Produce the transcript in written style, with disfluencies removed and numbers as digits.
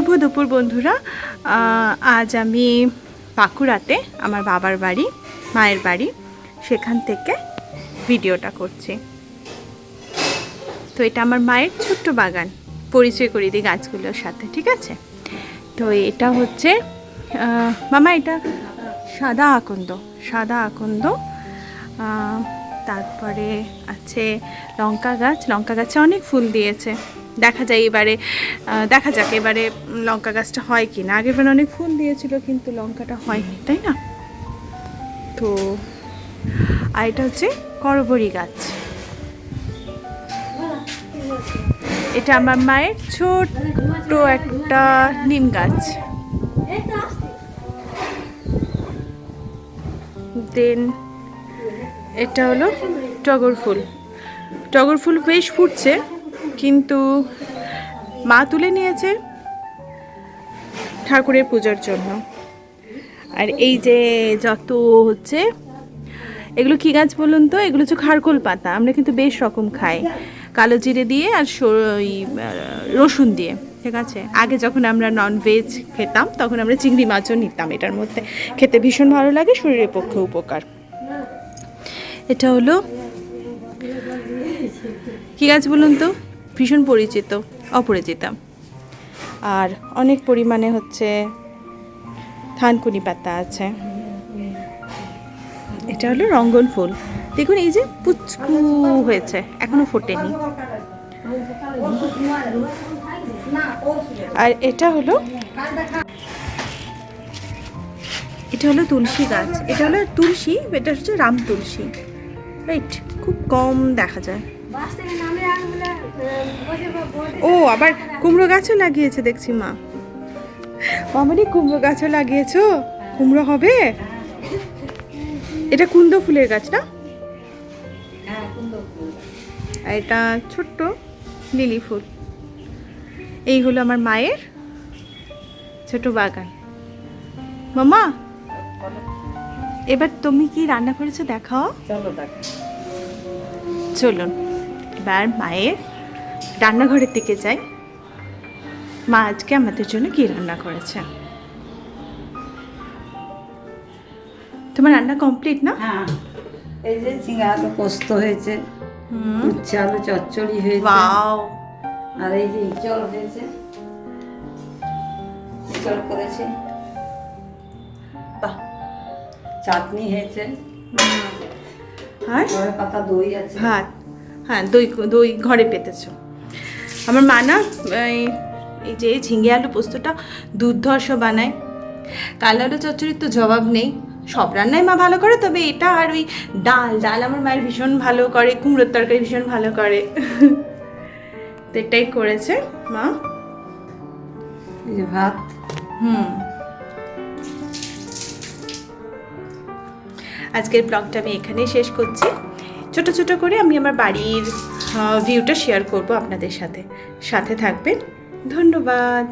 শুভ দুপুর বন্ধুরা। আজ আমি বাঁকুড়াতে আমার বাবার বাড়ি, মায়ের বাড়ি, সেখান থেকে ভিডিওটা করছি। তো এটা আমার মায়ের ছোট্ট বাগান, পরিচয় করিয়ে দিই গাছগুলোর সাথে, ঠিক আছে? তো এটা হচ্ছে মামা, এটা সাদা আকন্দ। তারপরে আছে লঙ্কা গাছে অনেক ফুল দিয়েছে। দেখা যাক এবারে লঙ্কা গাছটা হয় কি না। আগেরবার অনেক ফুল দিয়েছিল কিন্তু লঙ্কাটা হয়নি, তাই না? তো আর এটা হচ্ছে করবরি গাছ। এটা আমার মায়ের ছোট্ট একটা নিম গাছ। দেন এটা হলো টগর ফুল বেশ ফুটছে, কিন্তু মা তুলে নিয়েছে ঠাকুরের পূজার জন্য। আর এই যে যত হচ্ছে, এগুলো কি গাছ বলুন তো? এগুলো হচ্ছে খারকোল পাতা। আমরা কিন্তু বেশ রকম খাই, কালো জিরে দিয়ে আর রসুন দিয়ে, ঠিক আছে? আগে যখন আমরা ননভেজ খেতাম তখন আমরা চিংড়ি মাছও নিতাম এটার মধ্যে, খেতে ভীষণ ভালো লাগে, শরীরের পক্ষে উপকার। এটা হলো কি গাছ বলুন তো? ভীষণ অপরিচিত। আর অনেক পরিমাণে হচ্ছে থানকুনি পাতা আছে। এটা হলো রঙ্গন ফুল। দেখুন এই যে পুচকু হয়েছে, এখনো ফোটেনি। আর এটা হলো তুলসী গাছ। এটা হচ্ছে রাম তুলসী, রাইট? খুব কম দেখা যায়। ও আবার কুমড়ো গাছও লাগিয়েছে দেখছি মা। মামারি কুমড়ো গাছও লাগিয়েছো? কুমড়ো হবে? এটা কুন্দ ফুলের গাছ না? আর এটা ছোট্ট লিলি ফুল। এই হলো আমার মায়ের ছোট বাগান। মামা, এবার তুমি কি রান্না করেছো দেখাও। চলুন এবার মায়ের রান্নাঘরের দিকে যাই। মা আজকে আমাদের জন্য কি রান্না করেছে? তোমার রান্না কমপ্লিট না? হ্যাঁ, এই যে ঝিঙে আলু পোস্ত হয়েছে, উচ্ছে আলু চচ্চড়ি হয়েছে, ওয়াও। আর এই যে ইঁচড় হয়েছে, ইঁচড় করেছে, বাহ। চাটনি হয়েছে, আর পাতা দই আছে, ভাত। হ্যাঁ, দই ঘরে পেতেছো। আমার মা না এই যে ঝিঙে আলু পোস্তটা দুর্ধর্ষ বানায়। কালো আলু চচ্চড়ির তো জবাব নেই, সব রান্নাই মা ভালো করে, তবে এটা আর ওই ডাল আমার মায়ের ভীষণ ভালো করে, কুমড়োর তরকারি ভীষণ ভালো করে। তো এটাই করেছে মা। এই যে ভাত। আজকের ব্লগটা আমি এখানেই শেষ করছি। ছোট ছোট করে আমি আমার বাড়ির ভিউটা শেয়ার করব আপনাদের সাথে থাকবেন। ধন্যবাদ।